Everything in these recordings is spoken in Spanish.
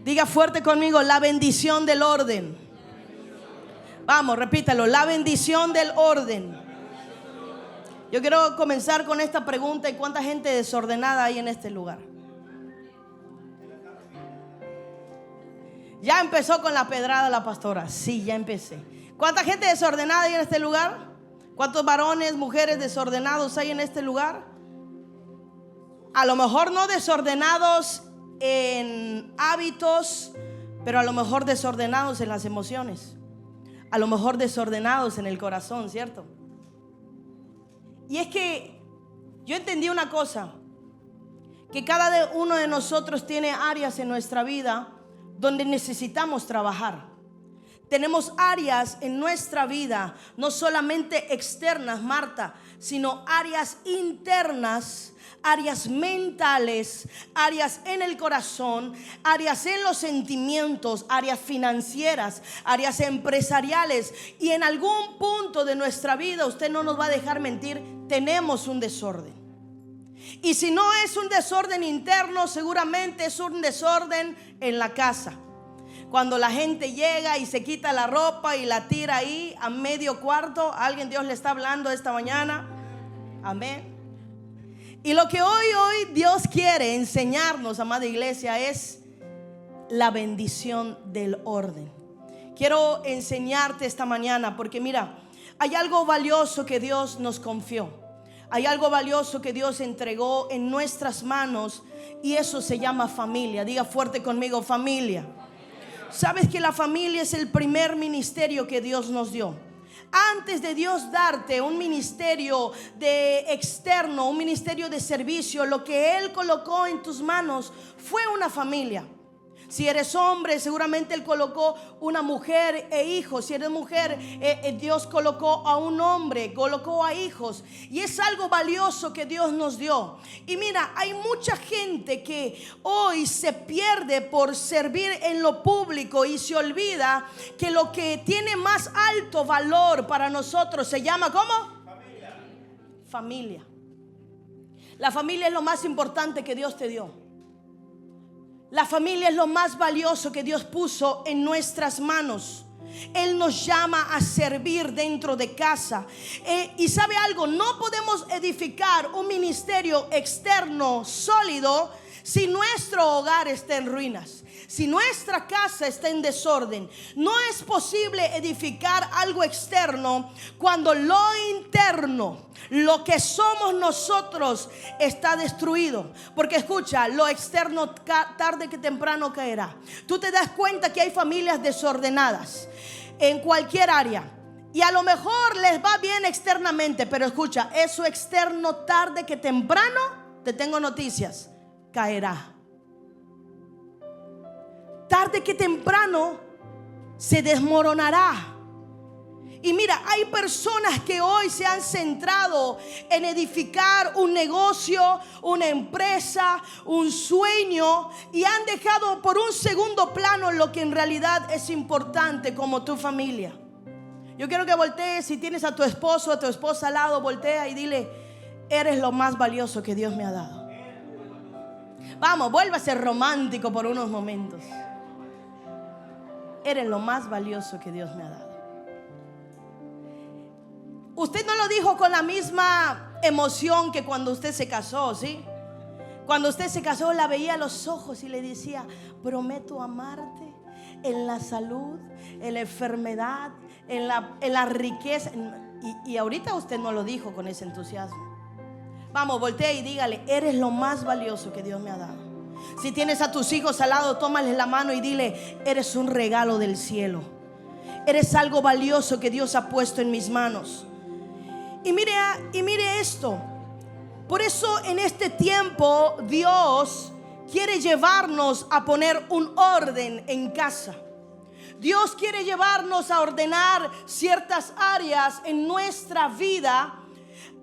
Diga fuerte conmigo, la bendición del orden. Vamos, repítalo, la bendición del orden. Yo quiero comenzar con esta pregunta: ¿y cuánta gente desordenada hay en este lugar? Ya empezó con la pedrada la pastora. Sí, ya empecé. ¿Cuánta gente desordenada hay en este lugar? ¿Cuántos varones, mujeres desordenados hay en este lugar? A lo mejor no desordenados en hábitos, pero a lo mejor desordenados en las emociones. A lo mejor desordenados en el corazón, ¿cierto? Y es que yo entendí una cosa: que cada uno de nosotros tiene áreas en nuestra vida donde necesitamos trabajar. Tenemos áreas en nuestra vida, no solamente externas, Marta, sino áreas internas, áreas mentales, áreas en el corazón, áreas en los sentimientos, áreas financieras, áreas empresariales. Y en algún punto de nuestra vida, usted no nos va a dejar mentir, tenemos un desorden. Y si no es un desorden interno, seguramente es un desorden en la casa. Cuando la gente llega y se quita la ropa y la tira ahí a medio cuarto, ¿a alguien Dios le está hablando esta mañana? Amén. Y lo que hoy Dios quiere enseñarnos, amada iglesia, es la bendición del orden. Quiero enseñarte esta mañana porque mira, hay algo valioso que Dios nos confió. Hay algo valioso que Dios entregó en nuestras manos, y eso se llama familia. Diga fuerte conmigo, familia. ¿Sabes que la familia es el primer ministerio que Dios nos dio? Antes de Dios darte un ministerio de externo, un ministerio de servicio, lo que Él colocó en tus manos fue una familia. Si eres hombre, seguramente Él colocó una mujer e hijos. Si eres mujer, Dios colocó a un hombre, colocó a hijos. Y es algo valioso que Dios nos dio. Y mira, hay mucha gente que hoy se pierde por servir en lo público y se olvida que lo que tiene más alto valor para nosotros se llama ¿cómo? Familia. La familia es lo más importante que Dios te dio. La familia es lo más valioso que Dios puso en nuestras manos. Él nos llama a servir dentro de casa. Y sabe algo, no podemos edificar un ministerio externo sólido si nuestro hogar está en ruinas, si nuestra casa está en desorden. No es posible edificar algo externo cuando lo interno, lo que somos nosotros, está destruido. Porque escucha, lo externo tarde que temprano caerá. Tú te das cuenta que hay familias desordenadas en cualquier área, y a lo mejor les va bien externamente, pero escucha, eso externo tarde que temprano, te tengo noticias, caerá. Tarde que temprano se desmoronará. Y mira, hay personas que hoy se han centrado en edificar un negocio, una empresa, un sueño, y han dejado por un segundo plano lo que en realidad es importante, como tu familia. Yo quiero que voltees, si tienes a tu esposo, a tu esposa al lado, voltea y dile: eres lo más valioso que Dios me ha dado. Vamos, vuelva a ser romántico por unos momentos. Eres lo más valioso que Dios me ha dado. Usted no lo dijo con la misma emoción que cuando usted se casó, ¿sí? Cuando usted se casó, la veía a los ojos y le decía: prometo amarte en la salud, en la enfermedad, en la riqueza. Y ahorita usted no lo dijo con ese entusiasmo. Vamos, voltea y dígale: eres lo más valioso que Dios me ha dado. Si tienes a tus hijos al lado, tómales la mano y dile: eres un regalo del cielo. Eres algo valioso que Dios ha puesto en mis manos. Y mire esto. Por eso en este tiempo Dios quiere llevarnos a poner un orden en casa. Dios quiere llevarnos a ordenar ciertas áreas en nuestra vida,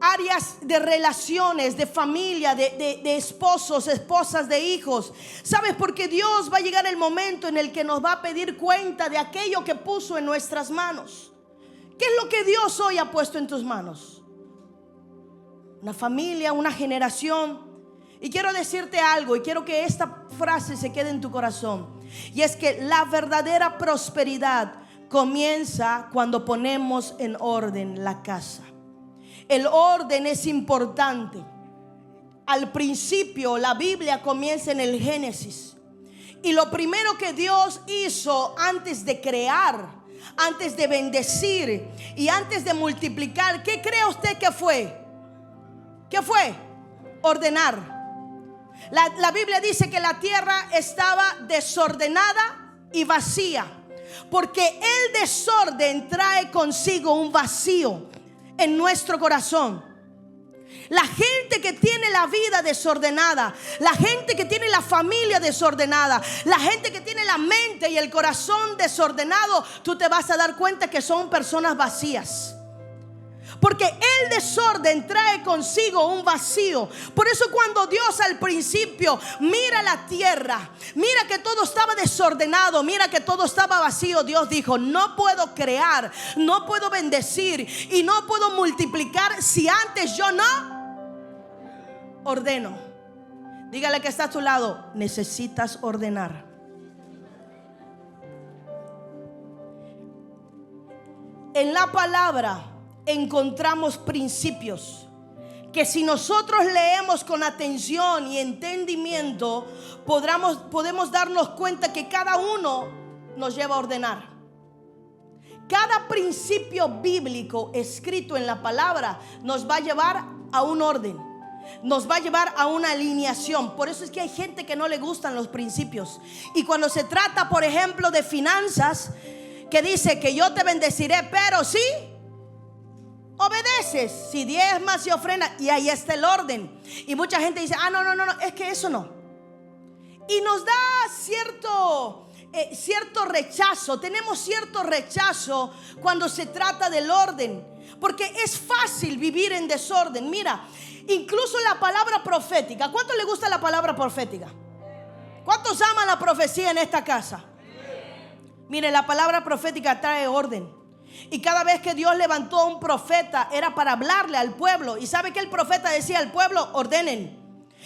áreas de relaciones, de familia, de esposos, esposas, de hijos. ¿Sabes? Porque Dios va a llegar el momento en el que nos va a pedir cuenta de aquello que puso en nuestras manos. ¿Qué es lo que Dios hoy ha puesto en tus manos? Una familia, una generación. Y quiero decirte algo, y quiero que esta frase se quede en tu corazón. Y es que la verdadera prosperidad comienza cuando ponemos en orden la casa. El orden es importante. Al principio la Biblia comienza en el Génesis. Y lo primero que Dios hizo antes de crear, antes de bendecir y antes de multiplicar, ¿qué cree usted que fue? ¿Qué fue? Ordenar. La Biblia dice que la tierra estaba desordenada y vacía, porque el desorden trae consigo un vacío en nuestro corazón. La gente que tiene la vida desordenada, la gente que tiene la familia desordenada, la gente que tiene la mente y el corazón desordenado, tú te vas a dar cuenta que son personas vacías. Porque el desorden trae consigo un vacío. Por eso cuando Dios al principio mira la tierra, mira que todo estaba desordenado, mira que todo estaba vacío, Dios dijo: no puedo crear, no puedo bendecir y no puedo multiplicar si antes yo no ordeno. Dígale que está a tu lado: necesitas ordenar. En la palabra encontramos principios que si nosotros leemos con atención y entendimiento, podemos darnos cuenta que cada uno nos lleva a ordenar. Cada principio bíblico escrito en la palabra nos va a llevar a un orden, nos va a llevar a una alineación. Por eso es que hay gente que no le gustan los principios. Y cuando se trata, por ejemplo, de finanzas, que dice que yo te bendeciré, pero sí obedeces, si diezmas y ofrendas, y ahí está el orden. Y mucha gente dice: no, es que eso no. Y nos da cierto rechazo. Tenemos cierto rechazo cuando se trata del orden, porque es fácil vivir en desorden. Mira, incluso la palabra profética. ¿Cuánto le gusta la palabra profética? ¿Cuántos aman la profecía en esta casa? Mire, la palabra profética trae orden. Y cada vez que Dios levantó a un profeta era para hablarle al pueblo. ¿Y sabe qué el profeta decía al pueblo? Ordenen.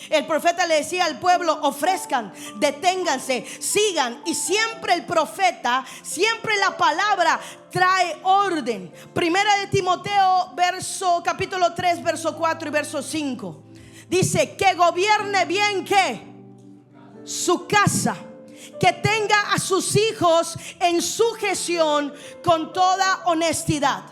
El profeta le decía al pueblo: ofrezcan, deténganse, sigan. Y siempre el profeta, siempre la palabra trae orden. Primera de Timoteo, capítulo 3, verso 4 y verso 5. Dice: que gobierne bien, ¿qué? Su casa, que tenga a sus hijos en sujeción con toda honestidad.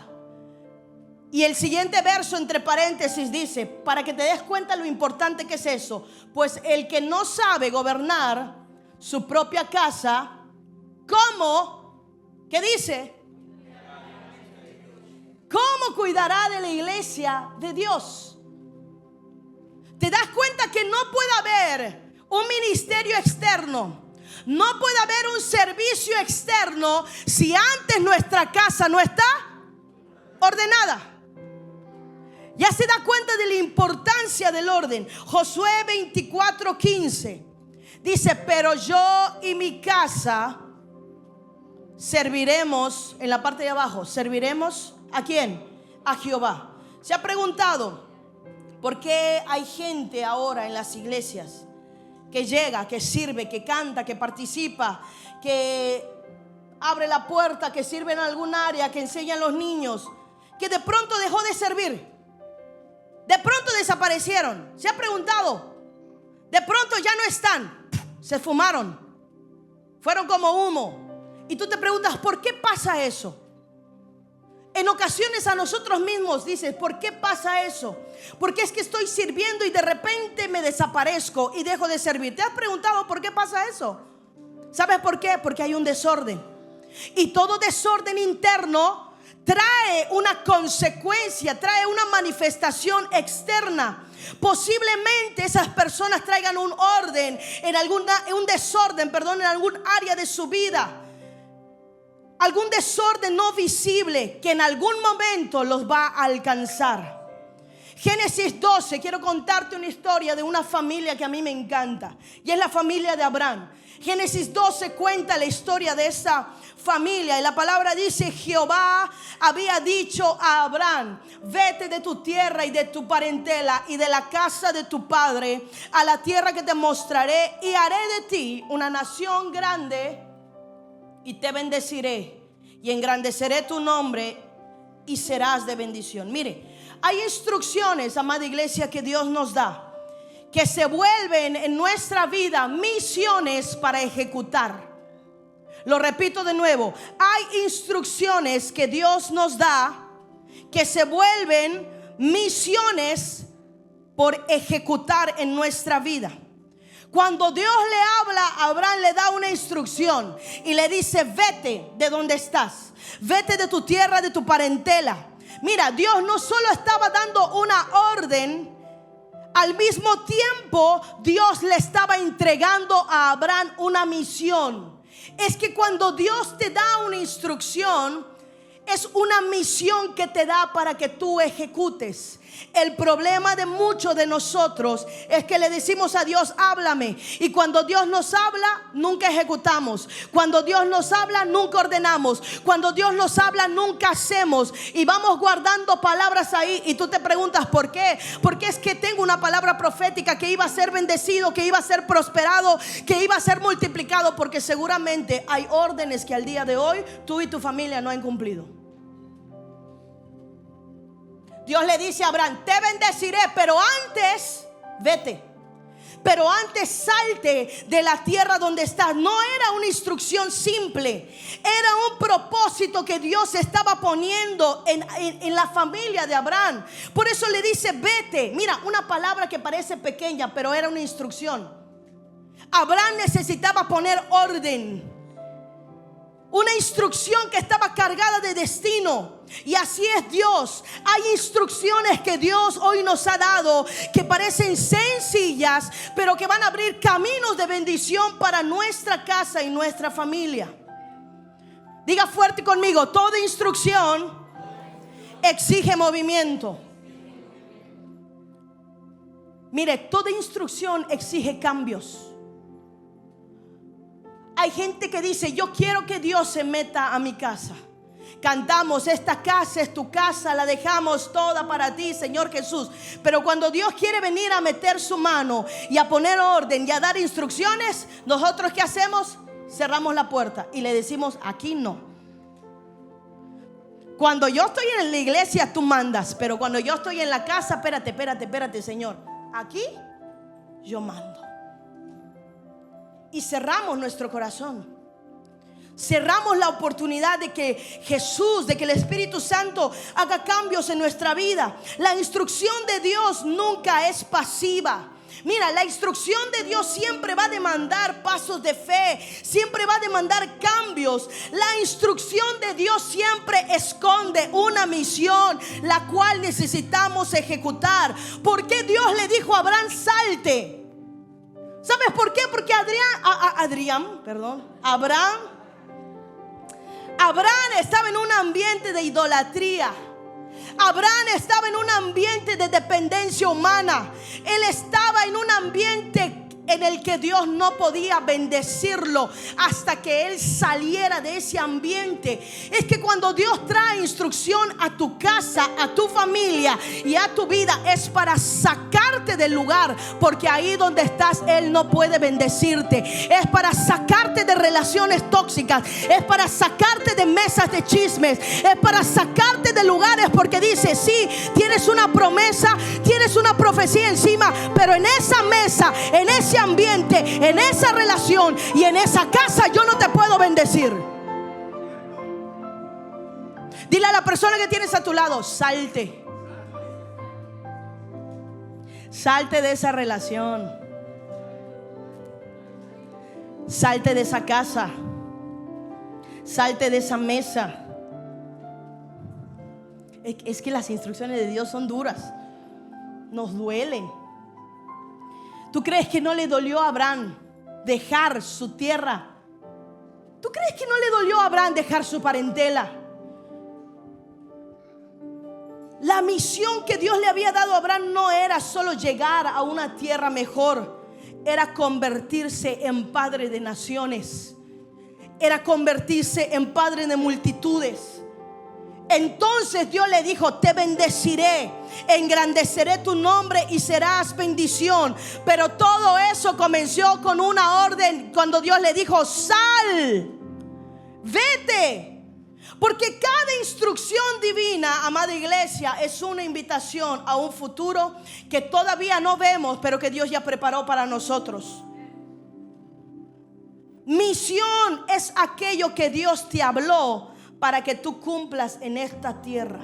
Y el siguiente verso, entre paréntesis, dice, para que te des cuenta lo importante que es eso: pues el que no sabe gobernar su propia casa, ¿cómo? ¿Qué dice? ¿Cómo cuidará de la iglesia de Dios? ¿Te das cuenta que no puede haber un ministerio externo? No puede haber un servicio externo si antes nuestra casa no está ordenada. Ya se da cuenta de la importancia del orden. Josué 24:15 dice: pero yo y mi casa serviremos, en la parte de abajo, serviremos ¿a quién? A Jehová. ¿Se ha preguntado por qué hay gente ahora en las iglesias que llega, que sirve, que canta, que participa, que abre la puerta, que sirve en algún área, que enseña a los niños, que de pronto dejó de servir? De pronto desaparecieron. ¿Se ha preguntado? De pronto ya no están. Se fumaron. Fueron como humo. Y tú te preguntas: ¿por qué pasa eso? En ocasiones a nosotros mismos dices: ¿por qué pasa eso? Porque es que estoy sirviendo y de repente me desaparezco y dejo de servir. ¿Te has preguntado por qué pasa eso? ¿Sabes por qué? Porque hay un desorden. Y todo desorden interno trae una consecuencia, trae una manifestación externa. Posiblemente esas personas traigan un orden un desorden en algún área de su vida. Algún desorden no visible que en algún momento los va a alcanzar. Génesis 12, quiero contarte una historia de una familia que a mí me encanta, y es la familia de Abraham. Génesis 12 cuenta la historia de esa familia, y la palabra dice: Jehová había dicho a Abraham: vete de tu tierra y de tu parentela y de la casa de tu padre a la tierra que te mostraré, y haré de ti una nación grande, y te bendeciré y engrandeceré tu nombre, y serás de bendición. Mire, hay instrucciones, amada iglesia, que Dios nos da, que se vuelven en nuestra vida misiones para ejecutar. Lo repito de nuevo: hay instrucciones que Dios nos da que se vuelven misiones por ejecutar en nuestra vida. Cuando Dios le habla a Abraham, le da una instrucción y le dice: vete de donde estás, vete de tu tierra, de tu parentela. Mira, Dios no solo estaba dando una orden, al mismo tiempo Dios le estaba entregando a Abraham una misión. Es que cuando Dios te da una instrucción, es una misión que te da para que tú ejecutes. El problema de muchos de nosotros es que le decimos a Dios: háblame, y cuando Dios nos habla, nunca ejecutamos. Cuando Dios nos habla, nunca ordenamos. Cuando Dios nos habla, nunca hacemos, y vamos guardando palabras ahí. Y tú te preguntas: ¿por qué? Porque es que tengo una palabra profética que iba a ser bendecido, que iba a ser prosperado, que iba a ser multiplicado. Porque seguramente hay órdenes que al día de hoy tú y tu familia no han cumplido. Dios le dice a Abraham: te bendeciré, pero antes vete. Pero antes salte de la tierra donde estás. No era una instrucción simple, era un propósito que Dios estaba poniendo en la familia de Abraham. Por eso le dice: vete. Mira, una palabra que parece pequeña, pero era una instrucción. Abraham necesitaba poner orden. Una instrucción que estaba cargada de destino. Y así es Dios. Hay instrucciones que Dios hoy nos ha dado que parecen sencillas, pero que van a abrir caminos de bendición para nuestra casa y nuestra familia. Diga fuerte conmigo: toda instrucción exige movimiento. Mire, toda instrucción exige cambios. Hay gente que dice: yo quiero que Dios se meta a mi casa. Cantamos: esta casa es tu casa, la dejamos toda para ti, Señor Jesús. Pero cuando Dios quiere venir a meter su mano y a poner orden y a dar instrucciones, nosotros ¿qué hacemos? Cerramos la puerta y le decimos: aquí no. Cuando yo estoy en la iglesia tú mandas, pero cuando yo estoy en la casa, espérate, Señor, aquí yo mando. Y cerramos nuestro corazón. Cerramos la oportunidad de que Jesús, de que el Espíritu Santo haga cambios en nuestra vida. La instrucción de Dios nunca es pasiva. Mira, la instrucción de Dios siempre va a demandar pasos de fe, siempre va a demandar cambios. La instrucción de Dios siempre esconde una misión, la cual necesitamos ejecutar. ¿Por qué Dios le dijo a Abraham: salte? ¿Sabes por qué? Porque Abraham estaba en un ambiente de idolatría. Abraham estaba en un ambiente de dependencia humana. Él estaba en un ambiente en el que Dios no podía bendecirlo hasta que él saliera de ese ambiente. Es que cuando Dios trae instrucción a tu casa, a tu familia y a tu vida, es para sacarte del lugar, porque ahí donde estás Él no puede bendecirte. Es para sacarte de relaciones tóxicas, es para sacarte de mesas de chismes, es para sacarte de lugares, porque dice: sí, tienes una promesa, tienes una profecía encima, pero en esa mesa, en ese ambiente, en esa relación y en esa casa yo no te puedo bendecir. Dile a la persona que tienes a tu lado: salte. Salte de esa relación. Salte de esa casa. Salte de esa mesa. Es que las instrucciones de Dios son duras. Nos duelen. ¿Tú crees que no le dolió a Abraham dejar su tierra? ¿Tú crees que no le dolió a Abraham dejar su parentela? La misión que Dios le había dado a Abraham no era solo llegar a una tierra mejor, era convertirse en padre de naciones, era convertirse en padre de multitudes. Entonces Dios le dijo: te bendeciré, engrandeceré tu nombre y serás bendición. Pero todo eso comenzó con una orden, cuando Dios le dijo: sal, vete. Porque cada instrucción divina, amada iglesia, es una invitación a un futuro que todavía no vemos, pero que Dios ya preparó para nosotros. Misión es aquello que Dios te habló para que tú cumplas en esta tierra.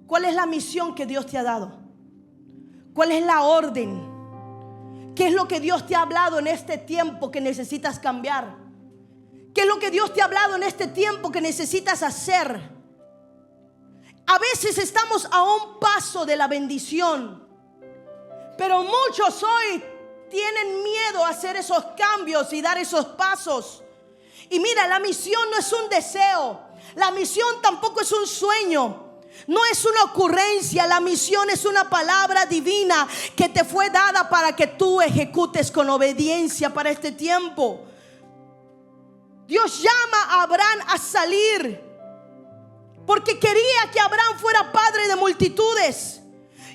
¿Cuál es la misión que Dios te ha dado? ¿Cuál es la orden? ¿Qué es lo que Dios te ha hablado en este tiempo que necesitas cambiar? ¿Qué es lo que Dios te ha hablado en este tiempo que necesitas hacer? A veces estamos a un paso de la bendición, pero muchos hoy tienen miedo a hacer esos cambios y dar esos pasos. Y mira, la misión no es un deseo, la misión tampoco es un sueño, no es una ocurrencia. La misión es una palabra divina que te fue dada para que tú ejecutes con obediencia para este tiempo. Dios llama a Abraham a salir porque quería que Abraham fuera padre de multitudes.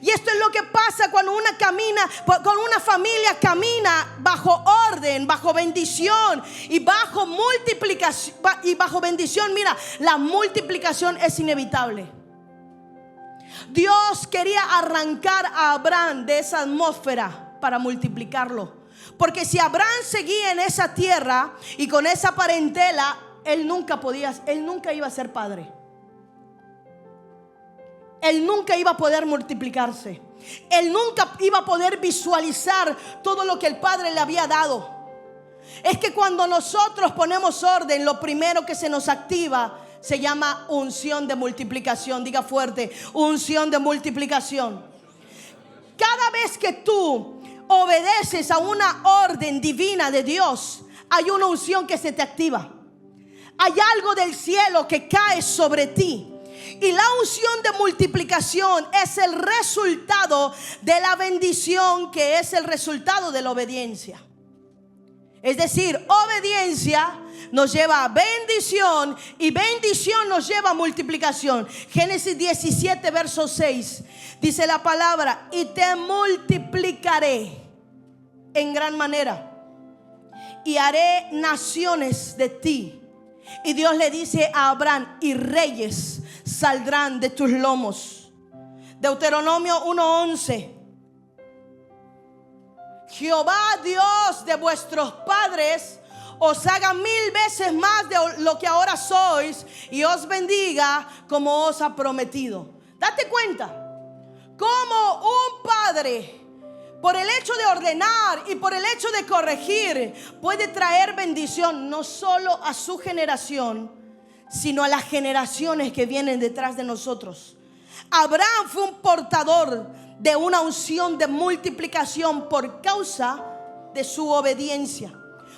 Y esto es lo que pasa cuando una familia camina bajo orden, bajo bendición y bajo multiplicación. Y bajo bendición, mira, la multiplicación es inevitable. Dios quería arrancar a Abraham de esa atmósfera para multiplicarlo. Porque si Abraham seguía en esa tierra y con esa parentela, él nunca iba a ser padre. Él nunca iba a poder multiplicarse. Él nunca iba a poder visualizar todo lo que el Padre le había dado. Es que cuando nosotros ponemos orden, lo primero que se nos activa se llama unción de multiplicación. Diga fuerte: unción de multiplicación. Cada vez que tú obedeces a una orden divina de Dios, hay una unción que se te activa. Hay algo del cielo que cae sobre ti. Y la unción de multiplicación es el resultado de la bendición, que es el resultado de la obediencia. Es decir, obediencia nos lleva a bendición y bendición nos lleva a multiplicación. Génesis 17, verso 6, dice la palabra: y te multiplicaré en gran manera y haré naciones de ti. Y Dios le dice a Abraham: y reyes saldrán de tus lomos. Deuteronomio 1:11: Jehová Dios de vuestros padres os haga 1000 veces más de lo que ahora sois y os bendiga como os ha prometido. Date cuenta cómo un padre, por el hecho de ordenar y por el hecho de corregir, puede traer bendición no solo a su generación, sino a las generaciones que vienen detrás de nosotros. Abraham fue un portador de una unción de multiplicación por causa de su obediencia.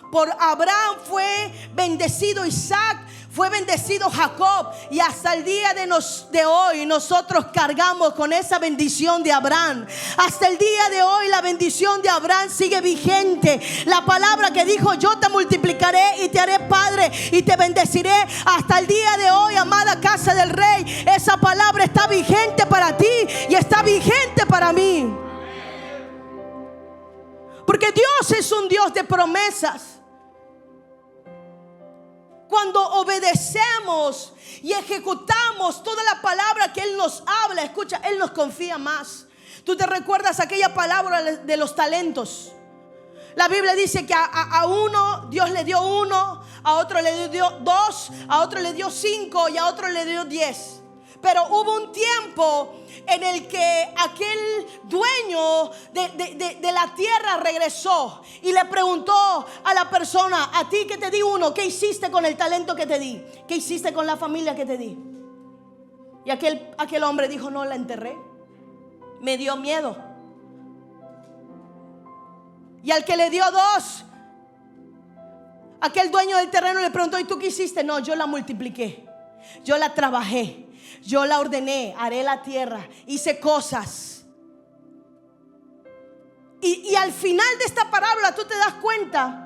Por Abraham fue bendecido Isaac, fue bendecido Jacob, y hasta el día de hoy nosotros cargamos con esa bendición de Abraham. Hasta el día de hoy la bendición de Abraham sigue vigente. La palabra que dijo: yo te multiplicaré y te haré padre y te bendeciré, hasta el día de hoy, amada casa del Rey, esa palabra está vigente para ti y está vigente para mí. Porque Dios es un Dios de promesas. Cuando obedecemos y ejecutamos toda la palabra que Él nos habla, escucha, Él nos confía más. ¿Tú te recuerdas aquella palabra de los talentos? La Biblia dice que a uno Dios le dio 1, a otro le dio 2, a otro le dio 5 y a otro le dio 10. Pero hubo un tiempo en el que aquel dueño de la tierra regresó y le preguntó a la persona: a ti que te di 1, ¿qué hiciste con el talento que te di? ¿Qué hiciste con la familia que te di? Y aquel hombre dijo: no, la enterré, me dio miedo. Y al que le dio 2, aquel dueño del terreno le preguntó: ¿y tú qué hiciste? No, yo la multipliqué, yo la trabajé, Yo la ordené, haré la tierra, hice cosas. Y al final de esta parábola tú te das cuenta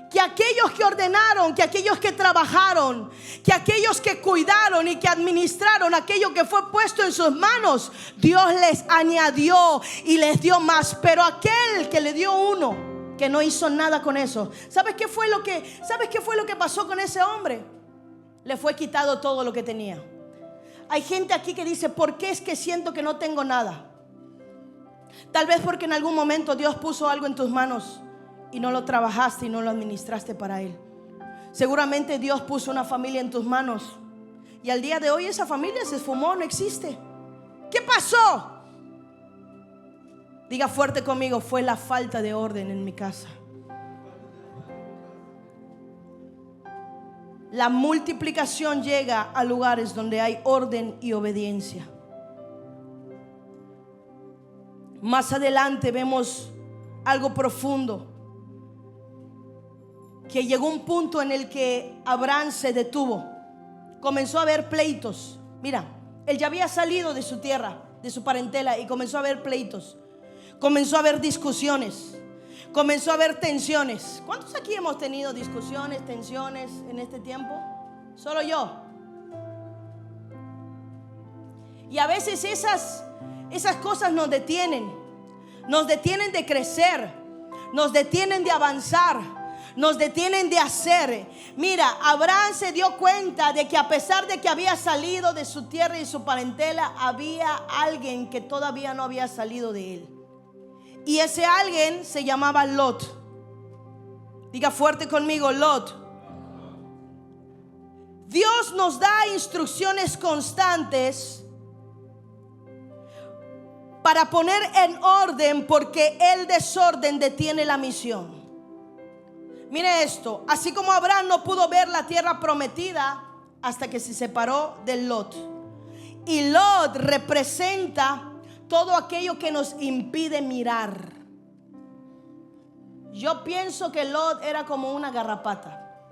que aquellos que ordenaron, que aquellos que trabajaron, que aquellos que cuidaron y que administraron aquello que fue puesto en sus manos, Dios les añadió y les dio más. Pero aquel que le dio uno, que no hizo nada con eso, ¿sabes qué fue lo que pasó con ese hombre? Le fue quitado todo lo que tenía. Hay gente aquí que dice: ¿por qué es que siento que no tengo nada? Tal vez porque en algún momento Dios puso algo en tus manos y no lo trabajaste y no lo administraste para Él. Seguramente Dios puso una familia en tus manos y al día de hoy esa familia se esfumó, no existe. ¿Qué pasó? Diga fuerte conmigo: fue la falta de orden en mi casa. La multiplicación llega a lugares donde hay orden y obediencia. Más adelante vemos algo profundo, que llegó un punto en el que Abraham se detuvo. Comenzó a haber pleitos. Mira, él ya había salido de su tierra, de su parentela, y comenzó a haber pleitos. Comenzó a haber discusiones. Comenzó a haber tensiones. ¿Cuántos aquí hemos tenido discusiones, tensiones en este tiempo? Solo yo. Y a veces esas cosas nos detienen de crecer, nos detienen de avanzar, nos detienen de hacer. Mira, Abraham se dio cuenta de que a pesar de que había salido de su tierra y su parentela, había alguien que todavía no había salido de él. Y ese alguien se llamaba Lot. Diga fuerte conmigo: Lot. Dios nos da instrucciones constantes para poner en orden, porque el desorden detiene la misión. Mire esto: así como Abraham no pudo ver la tierra prometida hasta que se separó de Lot, y Lot representa todo aquello que nos impide mirar. Yo pienso que Lot era como una garrapata.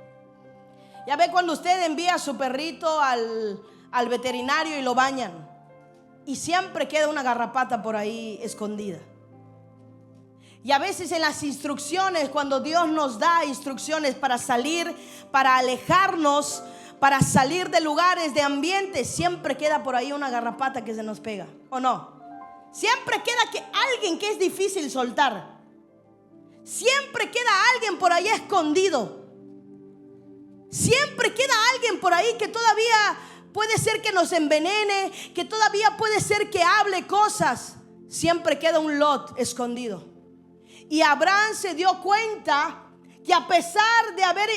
Ya ve cuando usted envía a su perrito al veterinario y lo bañan, y siempre queda una garrapata por ahí escondida. Y a veces en las instrucciones, cuando Dios nos da instrucciones para salir, para alejarnos, para salir de lugares, de ambientes, siempre queda por ahí una garrapata que se nos pega, ¿o no? Siempre queda alguien que es difícil soltar. Siempre queda alguien por ahí escondido. Siempre queda alguien por ahí que todavía puede ser que nos envenene, que todavía puede ser que hable cosas. Siempre queda un Lot escondido. Y Abraham se dio cuenta que a pesar de haber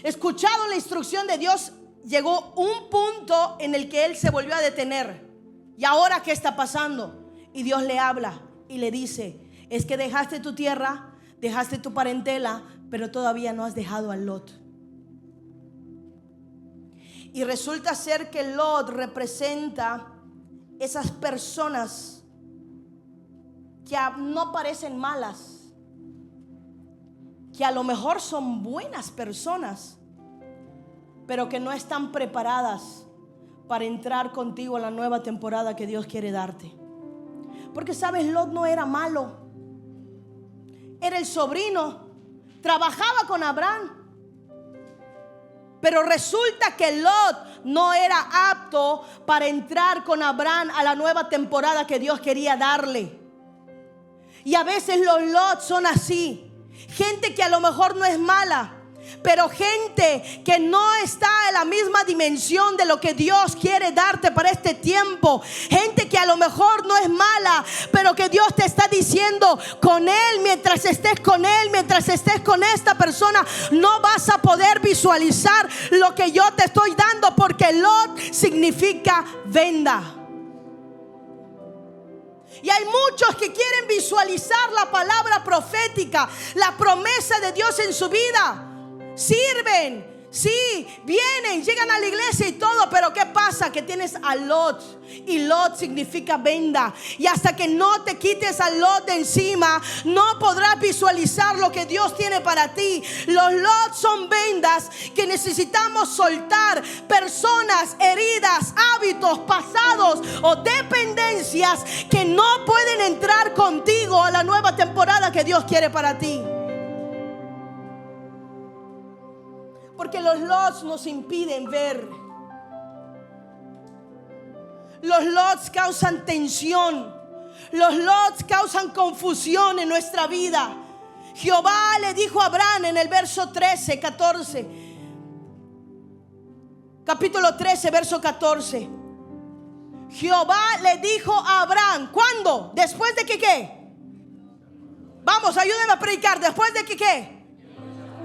escuchado la instrucción de Dios, llegó un punto en el que él se volvió a detener. ¿Y ahora qué está pasando? Y Dios le habla y le dice: es que dejaste tu tierra, dejaste tu parentela, pero todavía no has dejado a Lot. Y resulta ser que Lot representa esas personas que no parecen malas, que a lo mejor son buenas personas, pero que no están preparadas para entrar contigo a la nueva temporada que Dios quiere darte. Porque sabes, Lot no era malo, era el sobrino, trabajaba con Abraham. Pero resulta que Lot no era apto para entrar con Abraham a la nueva temporada que Dios quería darle. Y a veces los Lot son así. Gente que a lo mejor no es mala, pero gente que no está en la misma dimensión de lo que Dios quiere darte para este tiempo. Gente que a lo mejor no es mala, pero que Dios te está diciendo: con él, mientras estés con él, mientras estés con esta persona, no vas a poder visualizar lo que yo te estoy dando, porque Lot significa venda. Y hay muchos que quieren visualizar la palabra profética, la promesa de Dios en su vida. Sirven, Sí, vienen, llegan a la iglesia y todo, pero ¿qué pasa? Que tienes a Lot, y Lot significa venda. Y hasta que no te quites a Lot de encima, no podrás visualizar lo que Dios tiene para ti. Los Lot son vendas que necesitamos soltar. Personas, heridas, hábitos pasados o dependencias que no pueden entrar contigo a la nueva temporada que Dios quiere para ti. Porque los lots nos impiden ver. Los lots causan tensión. Los lots causan confusión en nuestra vida. Jehová le dijo a Abraham en el verso 13, 14. Capítulo 13, verso 14. Jehová le dijo a Abraham, ¿cuándo? ¿Después de que qué? Vamos, ayúdenme a predicar. ¿Después de que qué?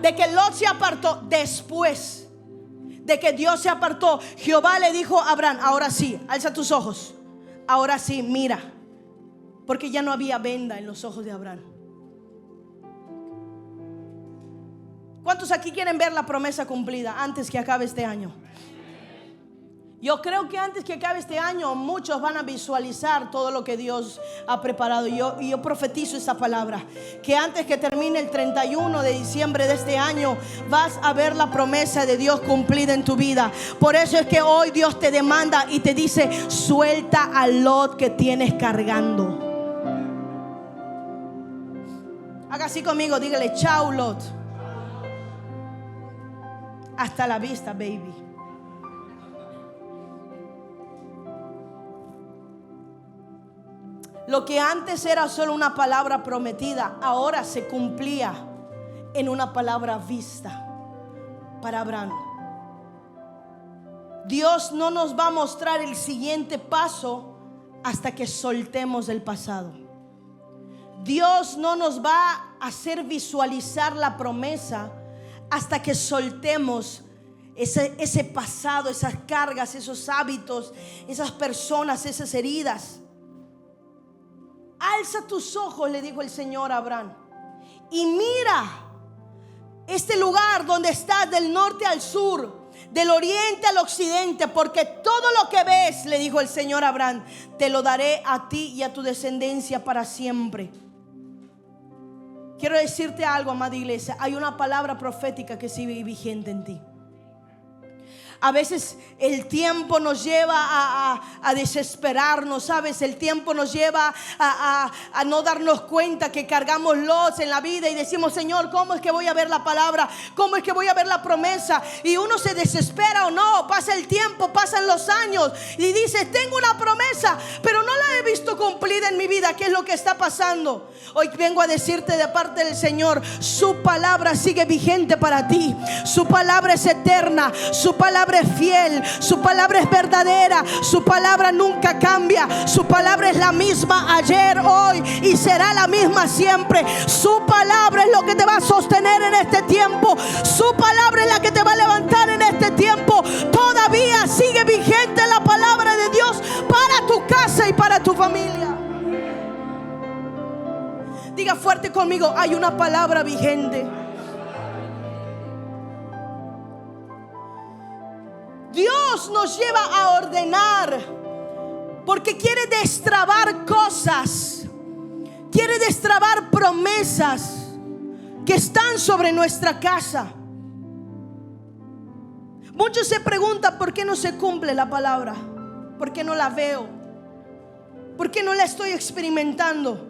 De que Lot se apartó. Después de que Dios se apartó, Jehová le dijo a Abraham, ahora sí, alza tus ojos, ahora sí, mira. Porque ya no había venda en los ojos de Abraham. ¿Cuántos aquí quieren ver la promesa cumplida antes que acabe este año? Yo creo que antes que acabe este año muchos van a visualizar todo lo que Dios ha preparado. Y yo profetizo esa palabra, que antes que termine el 31 de diciembre de este año vas a ver la promesa de Dios cumplida en tu vida. Por eso es que hoy Dios te demanda y te dice, suelta a Lot que tienes cargando. Haga así conmigo, dígale, chao Lot. Hasta la vista, baby. Lo que antes era solo una palabra prometida, ahora se cumplía en una palabra vista para Abraham. Dios no nos va a mostrar el siguiente paso hasta que soltemos el pasado. Dios no nos va a hacer visualizar la promesa hasta que soltemos ese pasado, esas cargas, esos hábitos, esas personas, esas heridas. Alza tus ojos, le dijo el Señor a Abraham, y mira este lugar donde estás, del norte al sur, del oriente al occidente, porque todo lo que ves, le dijo el Señor a Abraham, te lo daré a ti y a tu descendencia para siempre. Quiero decirte algo, amada iglesia, hay una palabra profética que sigue vigente en ti. A veces el tiempo nos lleva a desesperarnos, ¿sabes? El tiempo nos lleva a no darnos cuenta que cargamos lots en la vida y decimos, Señor, ¿cómo es que voy a ver la palabra? ¿Cómo es que voy a ver la promesa? Y uno se desespera o no, pasa el tiempo, pasan los años y dice, tengo una promesa, pero no la he visto cumplida en mi vida. ¿Qué es lo que está pasando? Hoy vengo a decirte de parte del Señor, su palabra sigue vigente para ti. Su palabra es eterna, su palabra es fiel, su palabra es verdadera, su palabra nunca cambia, su palabra es la misma ayer, hoy y será la misma siempre. Su palabra es lo que te va a sostener en este tiempo, su palabra es la que te va a levantar en este tiempo. Todavía sigue vigente la palabra de Dios para tu casa y para tu familia. Diga fuerte conmigo, hay una palabra vigente. Dios nos lleva a ordenar porque quiere destrabar cosas, quiere destrabar promesas que están sobre nuestra casa. Muchos se preguntan por qué no se cumple la palabra, por qué no la veo, por qué no la estoy experimentando.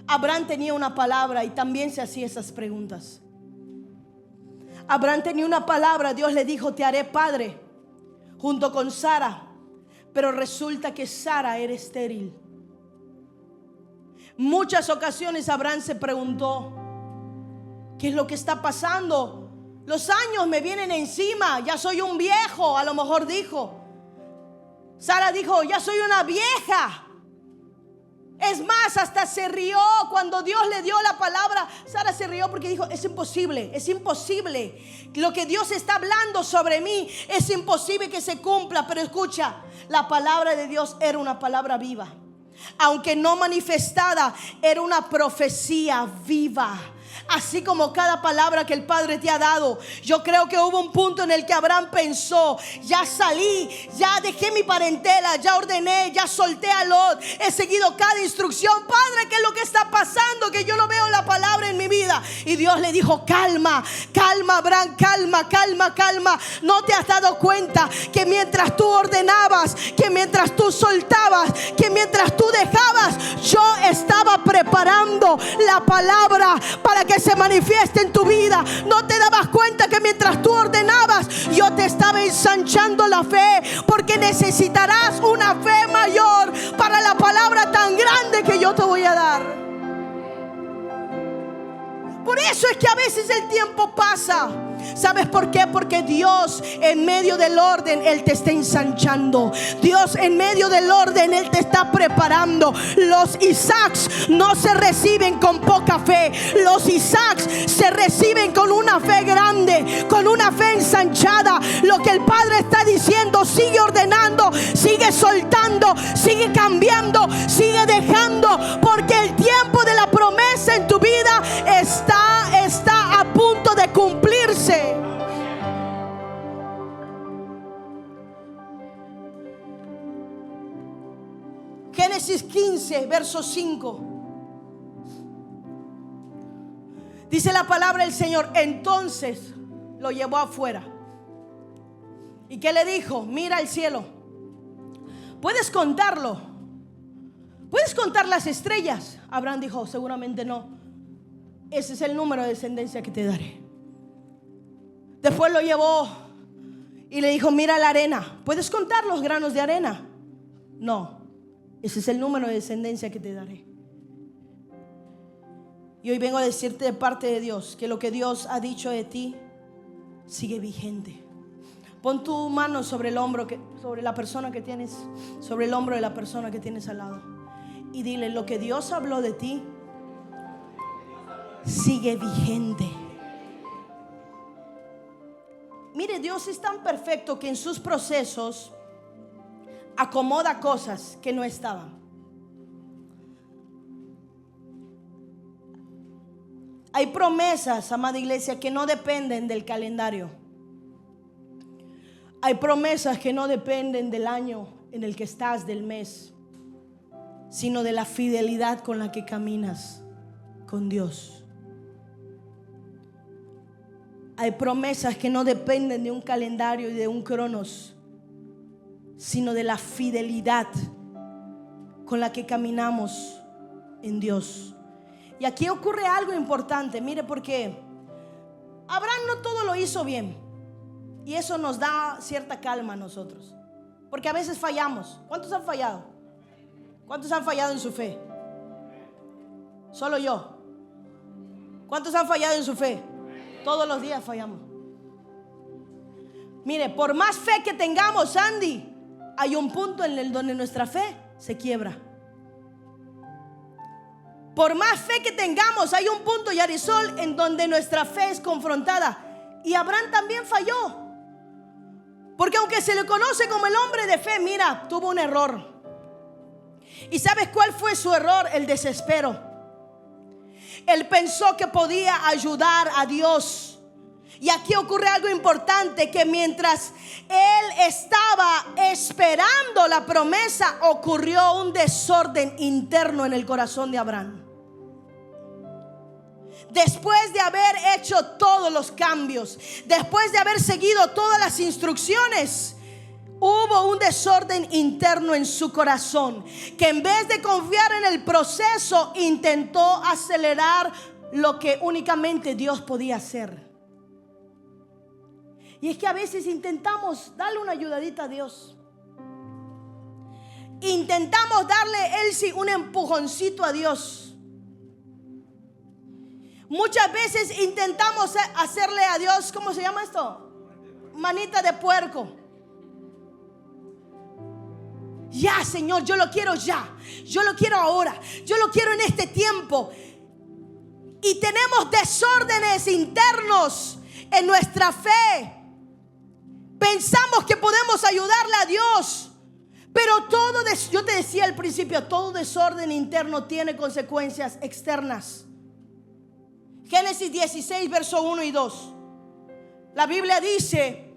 Abraham tenía una palabra y también se hacía esas preguntas. Abraham tenía una palabra, Dios le dijo, te haré padre junto con Sara, pero resulta que Sara era estéril. Muchas ocasiones Abraham se preguntó, ¿qué es lo que está pasando? Los años me vienen encima, ya soy un viejo, a lo mejor dijo. Sara dijo, ya soy una vieja. Es más, hasta se rió cuando Dios le dio la palabra. Sara se rió porque dijo, es imposible, es imposible. Lo que Dios está hablando sobre mí es imposible que se cumpla. Pero escucha, la palabra de Dios era una palabra viva. aunque no manifestada, era una profecía viva. Así como cada palabra que el Padre te ha dado, yo creo que hubo un punto en el que Abraham pensó: ya salí, ya dejé mi parentela, ya ordené, ya solté a Lot, he seguido cada instrucción. Padre, ¿qué es lo que está pasando? Que yo no veo la palabra en mi vida. Y Dios le dijo: calma, calma, Abraham, calma, calma, calma. ¿No te has dado cuenta que mientras tú ordenabas, que mientras tú soltabas, que mientras tú dejabas, yo estaba preparando la palabra para que se manifieste en tu vida? ¿No te dabas cuenta que mientras tú ordenabas, yo te estaba ensanchando la fe? Porque necesitarás una fe mayor para la palabra tan grande que yo te voy a dar. Por eso es que a veces el tiempo pasa. ¿Sabes por qué? Porque Dios en medio del orden, Él te está ensanchando. Dios en medio del orden, Él te está preparando. Los Isaacs no se reciben con poca fe. Los Isaacs se reciben con una fe grande, con una fe ensanchada. Lo que el Padre está diciendo: sigue ordenando, sigue soltando, sigue cambiando, sigue dejando, porque el tiempo de la promesa en tu vida está a punto de cumplirse. Génesis 15, verso 5. Dice la palabra del Señor: entonces lo llevó afuera. ¿Y qué le dijo? Mira el cielo. ¿Puedes contarlo? ¿Puedes contar las estrellas? Abraham dijo: seguramente no. Ese es el número de descendencia que te daré. Después lo llevó y le dijo: mira la arena. ¿Puedes contar los granos de arena? No. Ese es el número de descendencia que te daré. Y hoy vengo a decirte de parte de Dios que lo que Dios ha dicho de ti sigue vigente. Pon tu mano sobre el hombro, sobre la persona que tienes, sobre el hombro de la persona que tienes al lado, y dile: lo que Dios habló de ti sigue vigente. Mire, Dios es tan perfecto que en sus procesos acomoda cosas que no estaban. Hay promesas, amada iglesia, que no dependen del calendario. Hay promesas que no dependen del año en el que estás, del mes, sino de la fidelidad con la que caminas con Dios. Hay promesas que no dependen de un calendario y de un cronos, sino de la fidelidad con la que caminamos en Dios. Y aquí ocurre algo importante. Mire, porque Abraham no todo lo hizo bien, y eso nos da cierta calma a nosotros, porque a veces fallamos. ¿Cuántos han fallado? ¿Cuántos han fallado en su fe? Solo yo. ¿Cuántos han fallado en su fe? Todos los días fallamos. Mire, por más fe que tengamos, Andy, hay un punto en el donde nuestra fe se quiebra. Por más fe que tengamos, hay un punto, Yarisol, en donde nuestra fe es confrontada. Y Abraham también falló, porque aunque se le conoce como el hombre de fe, mira, tuvo un error. ¿Y sabes cuál fue su error? El desespero. Él pensó que podía ayudar a Dios. Y aquí ocurre algo importante, que mientras él estaba esperando la promesa, ocurrió un desorden interno en el corazón de Abraham. Después de haber hecho todos los cambios, después de haber seguido todas las instrucciones, hubo un desorden interno en su corazón, que en vez de confiar en el proceso, intentó acelerar lo que únicamente Dios podía hacer. Y es que a veces intentamos darle una ayudadita a Dios. Intentamos darle, Elsie, un empujoncito a Dios. Muchas veces intentamos hacerle a Dios, ¿cómo se llama esto? Manita de puerco. Ya, Señor, yo lo quiero ya. Yo lo quiero ahora. Yo lo quiero en este tiempo. Y tenemos desórdenes internos en nuestra fe. Pensamos que podemos ayudarle a Dios, Pero yo te decía al principio, todo desorden interno tiene consecuencias externas. Génesis 16, verso 1 y 2. La Biblia dice: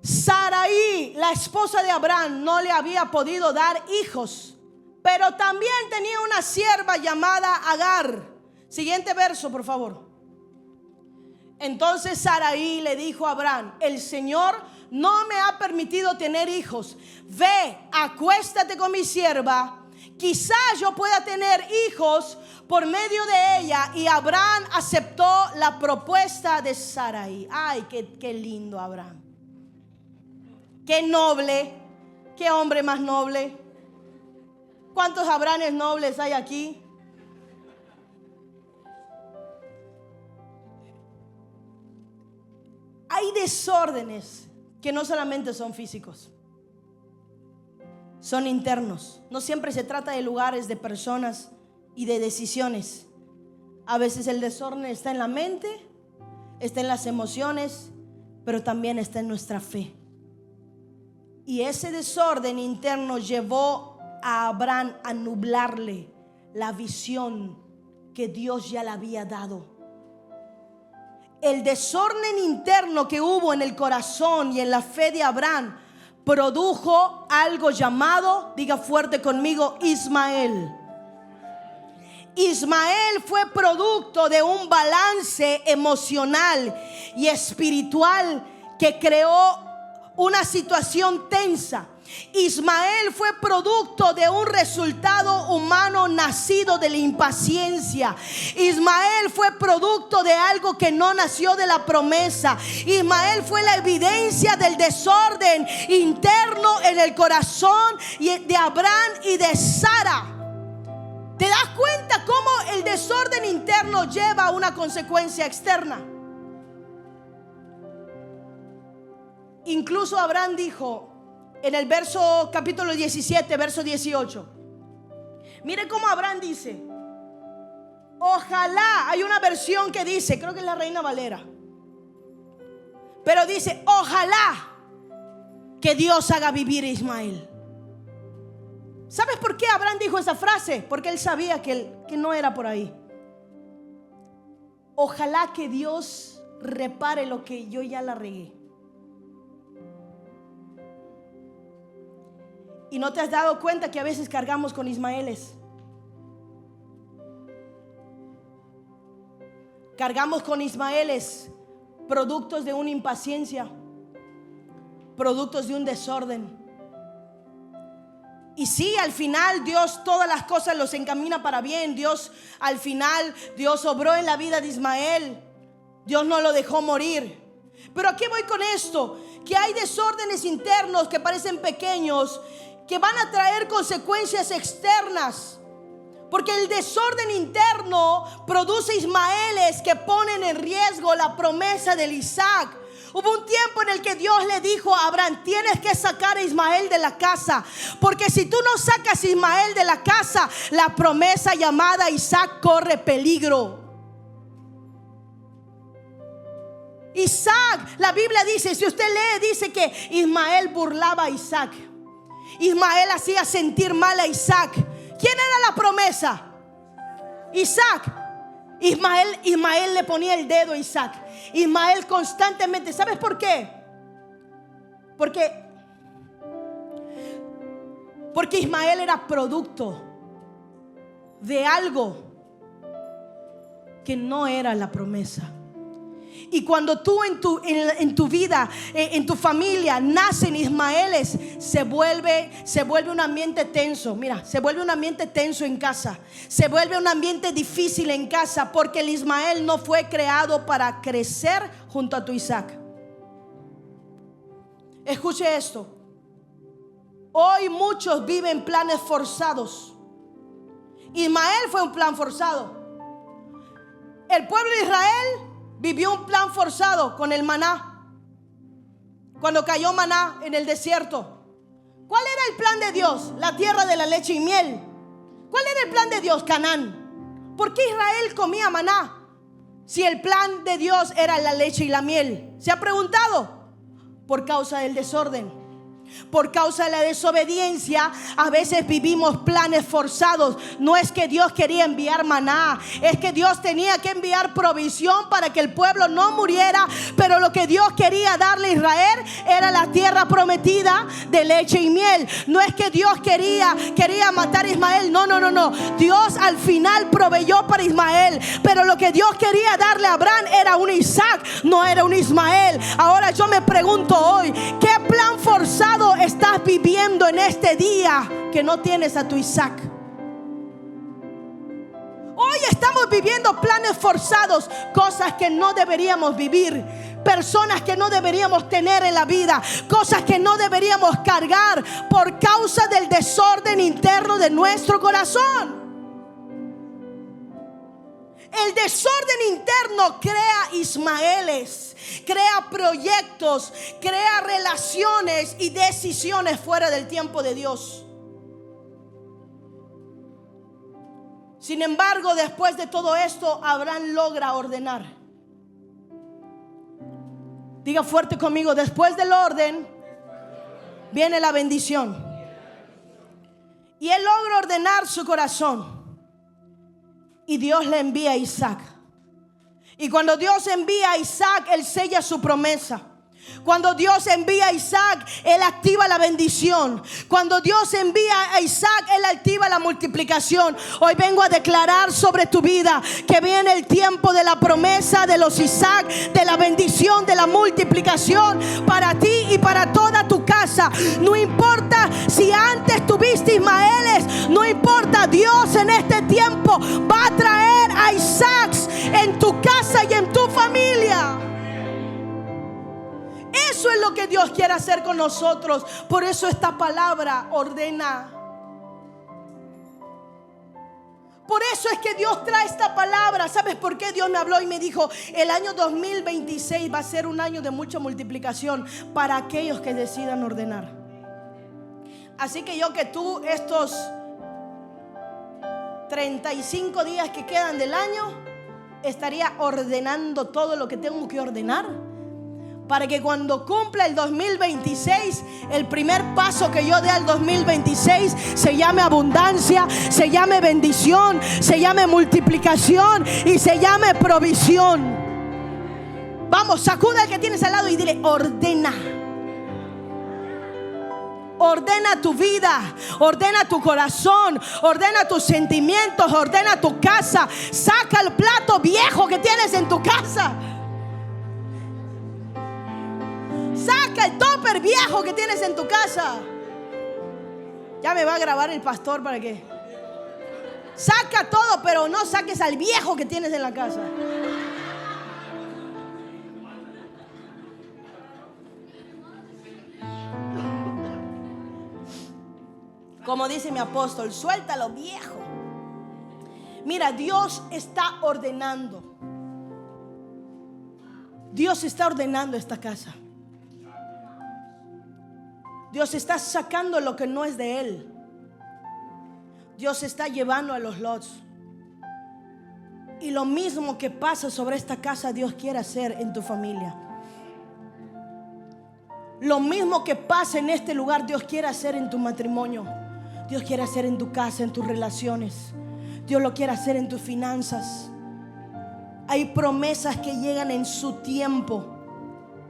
Sarai, la esposa de Abraham, no le había podido dar hijos, pero también tenía una sierva llamada Agar. Siguiente verso, por favor. Entonces Sarai le dijo a Abraham: el Señor no me ha permitido tener hijos. Ve, acuéstate con mi sierva, quizás yo pueda tener hijos por medio de ella. Y Abraham aceptó la propuesta de Sarai. Ay, qué lindo Abraham. Qué noble, qué hombre más noble. ¿Cuántos Abrahames nobles hay aquí? Hay desórdenes que no solamente son físicos, son internos. No siempre se trata de lugares, de personas y de decisiones. A veces el desorden está en la mente, está en las emociones, pero también está en nuestra fe. Y ese desorden interno llevó a Abraham a nublarle la visión que Dios ya le había dado. El desorden interno que hubo en el corazón y en la fe de Abraham produjo algo llamado, diga fuerte conmigo, Ismael. Ismael fue producto de un balance emocional y espiritual que creó una situación tensa. Ismael fue producto de un resultado humano nacido de la impaciencia. Ismael fue producto de algo que no nació de la promesa. Ismael fue la evidencia del desorden interno en el corazón de Abraham y de Sara. ¿Te das cuenta cómo el desorden interno lleva a una consecuencia externa? Incluso Abraham dijo en el capítulo 17, verso 18. Mire cómo Abraham dice: ojalá, hay una versión que dice, creo que es la Reina Valera, pero dice: ojalá que Dios haga vivir a Ismael. ¿Sabes por qué Abraham dijo esa frase? Porque él sabía que no era por ahí. Ojalá que Dios repare lo que yo ya la regué. ¿Y no te has dado cuenta que a veces cargamos con Ismaeles? Cargamos con Ismaeles, productos de una impaciencia, productos de un desorden. Y sí, al final Dios todas las cosas los encamina para bien. Al final Dios obró en la vida de Ismael. Dios no lo dejó morir. Pero ¿a qué voy con esto? Que hay desórdenes internos que parecen pequeños, que van a traer consecuencias externas. Porque el desorden interno produce Ismaeles que ponen en riesgo la promesa del Isaac. Hubo un tiempo en el que Dios le dijo a Abraham: tienes que sacar a Ismael de la casa, porque si tú no sacas a Ismael de la casa, la promesa llamada Isaac corre peligro. Isaac, la Biblia dice, si usted lee, dice que Ismael burlaba a Isaac. Ismael hacía sentir mal a Isaac. ¿Quién era la promesa? Isaac. Ismael le ponía el dedo a Isaac. Ismael constantemente, ¿sabes por qué? Porque Ismael era producto de algo que no era la promesa. Y cuando tú en tu vida, en tu familia, nacen Ismaeles, se vuelve un ambiente tenso. Mira, se vuelve un ambiente tenso en casa. Se vuelve un ambiente difícil en casa, porque el Ismael no fue creado para crecer junto a tu Isaac. Escuche esto. Hoy muchos viven planes forzados. Ismael fue un plan forzado. El pueblo de Israel vivió un plan forzado con el maná. Cuando cayó maná en el desierto, ¿cuál era el plan de Dios? La tierra de la leche y miel. ¿Cuál era el plan de Dios? Canaán. ¿Por qué Israel comía maná si el plan de Dios era la leche y la miel? ¿Se ha preguntado? Por causa del desorden. Por causa de la desobediencia, a veces vivimos planes forzados. No es que Dios quería enviar maná, es que Dios tenía que enviar provisión para que el pueblo no muriera. Pero lo que Dios quería darle a Israel era la tierra prometida de leche y miel. No es que Dios quería matar a Ismael. No. Dios al final proveyó para Ismael, pero lo que Dios quería darle a Abraham era un Isaac, no era un Ismael. Ahora yo me pregunto hoy, ¿qué plan forzado estás viviendo en este día que no tienes a tu Isaac? Hoy estamos viviendo planes forzados, cosas que no deberíamos vivir, personas que no deberíamos tener en la vida, cosas que no deberíamos cargar por causa del desorden interno de nuestro corazón. El desorden interno crea ismaeles, crea proyectos, crea relaciones y decisiones fuera del tiempo de Dios. Sin embargo, después de todo esto, Abraham logra ordenar. Diga fuerte conmigo: después del orden viene la bendición. Y él logra ordenar su corazón. Y Dios le envía a Isaac. Y cuando Dios envía a Isaac, él sella su promesa. Cuando Dios envía a Isaac, él activa la bendición. Cuando Dios envía a Isaac, él activa la multiplicación. Hoy vengo a declarar sobre tu vida que viene el tiempo de la promesa de los Isaac, de la bendición, de la multiplicación para ti y para toda tu casa. No importa si antes tuviste Ismaeles, no importa, Dios en este tiempo va a traer a Isaacs en tu casa y en tu familia. Eso es lo que Dios quiere hacer con nosotros. Por eso esta palabra ordena. Por eso es que Dios trae esta palabra. ¿Sabes por qué Dios me habló y me dijo: el año 2026 va a ser un año de mucha multiplicación para aquellos que decidan ordenar? Así que yo que tú estos 35 días que quedan del año estaría ordenando todo lo que tengo que ordenar, para que cuando cumpla el 2026, el primer paso que yo dé al 2026 se llame abundancia, se llame bendición, se llame multiplicación y se llame provisión. Vamos, sacuda al que tienes al lado y dile: ordena. Ordena tu vida, ordena tu corazón, ordena tus sentimientos, ordena tu casa. Saca el plato viejo que tienes en tu casa. Saca el topper viejo que tienes en tu casa. Ya me va a grabar el pastor para que saca todo, pero no saques al viejo que tienes en la casa. Como dice mi apóstol, suelta lo viejo. Mira, Dios está ordenando. Dios está ordenando esta casa. Dios está sacando lo que no es de Él. Dios está llevando a los lots. Y lo mismo que pasa sobre esta casa, Dios quiere hacer en tu familia. Lo mismo que pasa en este lugar, Dios quiere hacer en tu matrimonio. Dios quiere hacer en tu casa, en tus relaciones. Dios lo quiere hacer en tus finanzas. Hay promesas que llegan en su tiempo.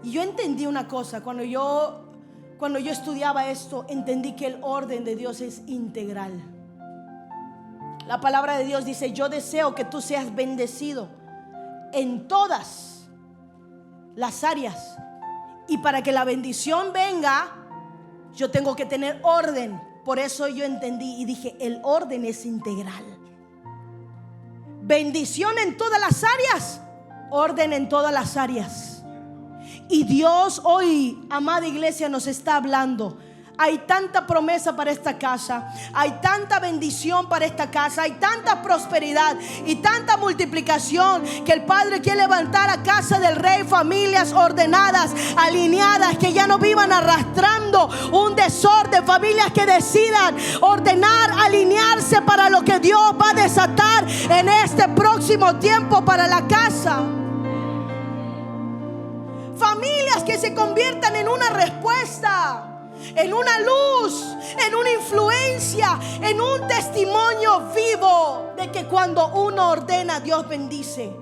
Y yo entendí una cosa. Cuando yo estudiaba esto, entendí que el orden de Dios es integral. La palabra de Dios dice: yo deseo que tú seas bendecido en todas las áreas. Y para que la bendición venga, yo tengo que tener orden. Por eso yo entendí y dije: el orden es integral. Bendición en todas las áreas, orden en todas las áreas. Y Dios hoy, amada iglesia, nos está hablando. Hay tanta promesa para esta casa, hay tanta bendición para esta casa, hay tanta prosperidad y tanta multiplicación, que el Padre quiere levantar a casa del Rey familias ordenadas, alineadas, que ya no vivan arrastrando un desorden, familias que decidan ordenar, alinearse para lo que Dios va a desatar en este próximo tiempo para la casa. Familias que se conviertan en una respuesta, en una luz, en una influencia, en un testimonio vivo de que cuando uno ordena, Dios bendice.